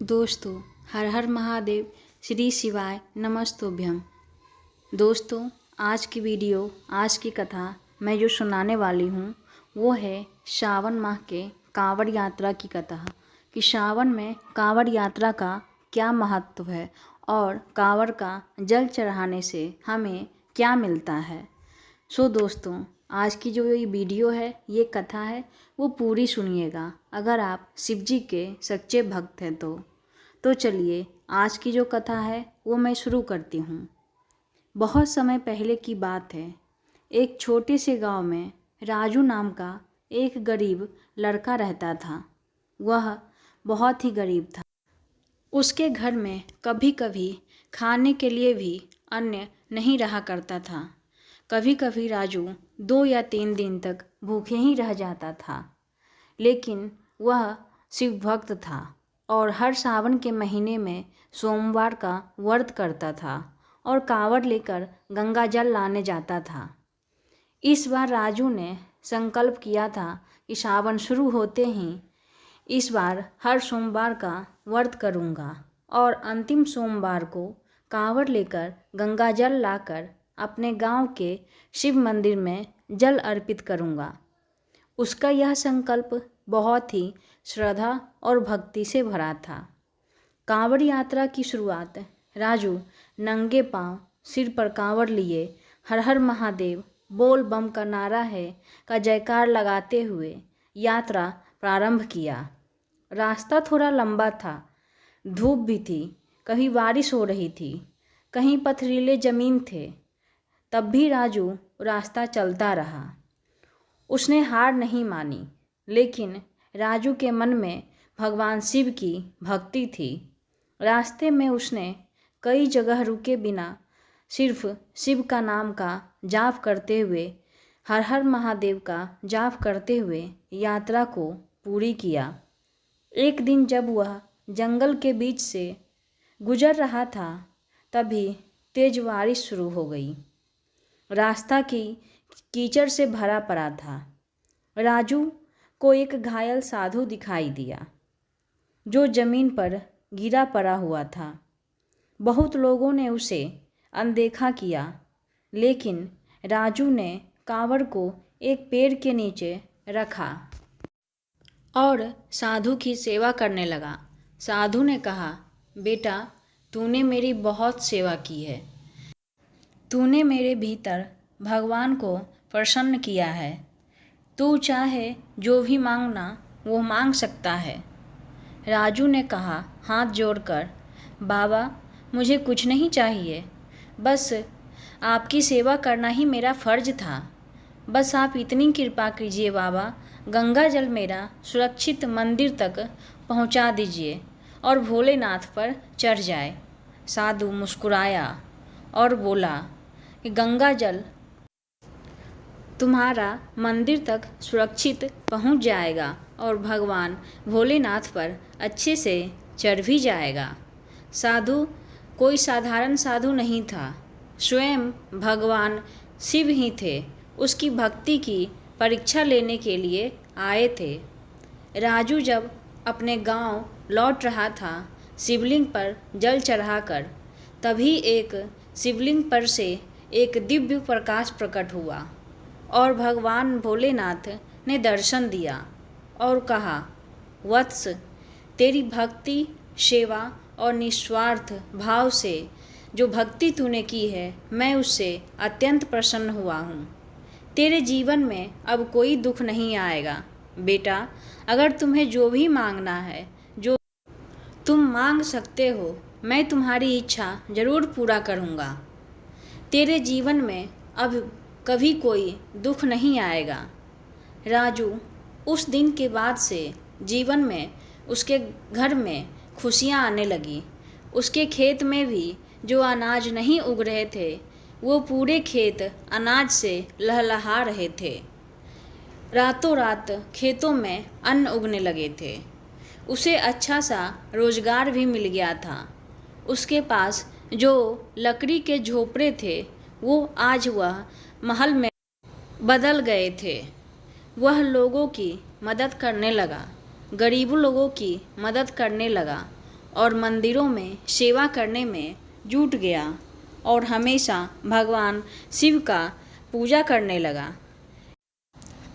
दोस्तों, हर हर महादेव, श्री शिवाय नमस्तुभ्यम। दोस्तों, आज की कथा मैं जो सुनाने वाली हूँ वो है श्रावण माह के कांवड़ यात्रा की कथा कि श्रावण में कांवड़ यात्रा का क्या महत्व है और कांवड़ का जल चढ़ाने से हमें क्या मिलता है। सो दोस्तों, आज की जो ये वीडियो है, ये कथा है, वो पूरी सुनिएगा अगर आप शिव जी के सच्चे भक्त हैं तो चलिए आज की जो कथा है वो मैं शुरू करती हूँ। बहुत समय पहले की बात है। एक छोटे से गांव में राजू नाम का एक गरीब लड़का रहता था। वह बहुत ही गरीब था। उसके घर में कभी कभी खाने के लिए भी अन्न नहीं रहा करता था। कभी कभी राजू 2 या 3 दिन तक भूखे ही रह जाता था। लेकिन वह शिव भक्त था और हर सावन के महीने में सोमवार का व्रत करता था और कांवड़ लेकर गंगा जल लाने जाता था। इस बार राजू ने संकल्प किया था कि सावन शुरू होते ही इस बार हर सोमवार का व्रत करूँगा और अंतिम सोमवार को कांवड़ लेकर गंगा जल लाकर अपने गांव के शिव मंदिर में जल अर्पित करूँगा। उसका यह संकल्प बहुत ही श्रद्धा और भक्ति से भरा था। कांवड़ यात्रा की शुरुआत राजू नंगे पांव सिर पर कांवड़ लिए हर हर महादेव बोल बम का नारा है का जयकार लगाते हुए यात्रा प्रारंभ किया। रास्ता थोड़ा लंबा था, धूप भी थी, कहीं बारिश हो रही थी, कहीं पथरीले जमीन थे। तब भी राजू रास्ता चलता रहा। उसने हार नहीं मानी, लेकिन राजू के मन में भगवान शिव की भक्ति थी। रास्ते में उसने कई जगह रुके बिना सिर्फ शिव का नाम का जाप करते हुए, हर हर महादेव का जाप करते हुए यात्रा को पूरी किया। एक दिन जब वह जंगल के बीच से गुजर रहा था, तभी तेज बारिश शुरू हो गई। रास्ता की कीचड़ से भरा पड़ा था। राजू को एक घायल साधु दिखाई दिया जो जमीन पर गिरा पड़ा हुआ था। बहुत लोगों ने उसे अनदेखा किया, लेकिन राजू ने कांवड़ को एक पेड़ के नीचे रखा और साधु की सेवा करने लगा। साधु ने कहा, बेटा, तूने मेरी बहुत सेवा की है। तूने मेरे भीतर भगवान को प्रसन्न किया है। तू चाहे जो भी मांगना वो मांग सकता है। राजू ने कहा हाथ जोड़कर, बाबा, मुझे कुछ नहीं चाहिए, बस आपकी सेवा करना ही मेरा फर्ज था। बस आप इतनी कृपा कीजिए बाबा, गंगा जल मेरा सुरक्षित मंदिर तक पहुंचा दीजिए और भोलेनाथ पर चढ़ जाए। साधु मुस्कुराया और बोला कि गंगा जल तुम्हारा मंदिर तक सुरक्षित पहुंच जाएगा और भगवान भोलेनाथ पर अच्छे से चढ़ भी जाएगा। साधु कोई साधारण साधु नहीं था, स्वयं भगवान शिव ही थे। उसकी भक्ति की परीक्षा लेने के लिए आए थे। राजू जब अपने गांव लौट रहा था शिवलिंग पर जल चढ़ाकर, तभी एक शिवलिंग पर से एक दिव्य प्रकाश प्रकट हुआ और भगवान भोलेनाथ ने दर्शन दिया और कहा, वत्स, तेरी भक्ति, सेवा और निस्वार्थ भाव से जो भक्ति तूने की है, मैं उससे अत्यंत प्रसन्न हुआ हूँ। तेरे जीवन में अब कोई दुख नहीं आएगा। बेटा, अगर तुम्हें जो भी मांगना है, जो तुम मांग सकते हो, मैं तुम्हारी इच्छा जरूर पूरा करूँगा। तेरे जीवन में अब कभी कोई दुख नहीं आएगा। राजू उस दिन के बाद से जीवन में उसके घर में खुशियाँ आने लगी। उसके खेत में भी जो अनाज नहीं उग रहे थे, वो पूरे खेत अनाज से लहलहा रहे थे। रातों रात खेतों में अन्न उगने लगे थे। उसे अच्छा सा रोजगार भी मिल गया था। उसके पास जो लकड़ी के झोपड़े थे, वो आज वह महल में बदल गए थे। वह लोगों की मदद करने लगा, गरीब लोगों की मदद करने लगा और मंदिरों में सेवा करने में जुट गया और हमेशा भगवान शिव का पूजा करने लगा।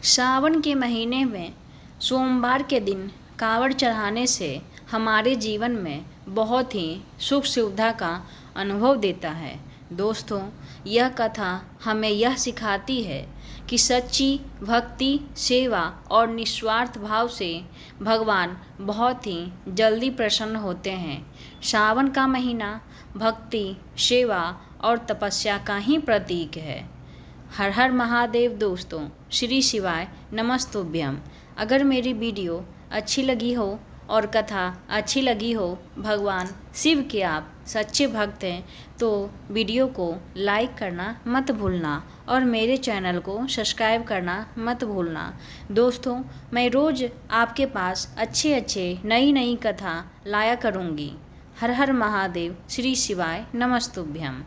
सावन के महीने में सोमवार के दिन कांवड़ चढ़ाने से हमारे जीवन में बहुत ही सुख सुविधा का अनुभव देता है। दोस्तों, यह कथा हमें यह सिखाती है कि सच्ची भक्ति, सेवा और निस्वार्थ भाव से भगवान बहुत ही जल्दी प्रसन्न होते हैं। सावन का महीना भक्ति, सेवा और तपस्या का ही प्रतीक है। हर हर महादेव। दोस्तों, श्री शिवाय नमस्तुभ्यम। अगर मेरी वीडियो अच्छी लगी हो और कथा अच्छी लगी हो, भगवान शिव के आप सच्चे भक्त हैं, तो वीडियो को लाइक करना मत भूलना और मेरे चैनल को सब्सक्राइब करना मत भूलना। दोस्तों, मैं रोज़ आपके पास अच्छे नई कथा लाया करूँगी। हर हर महादेव। श्री शिवाय नमस्तुभ्यम।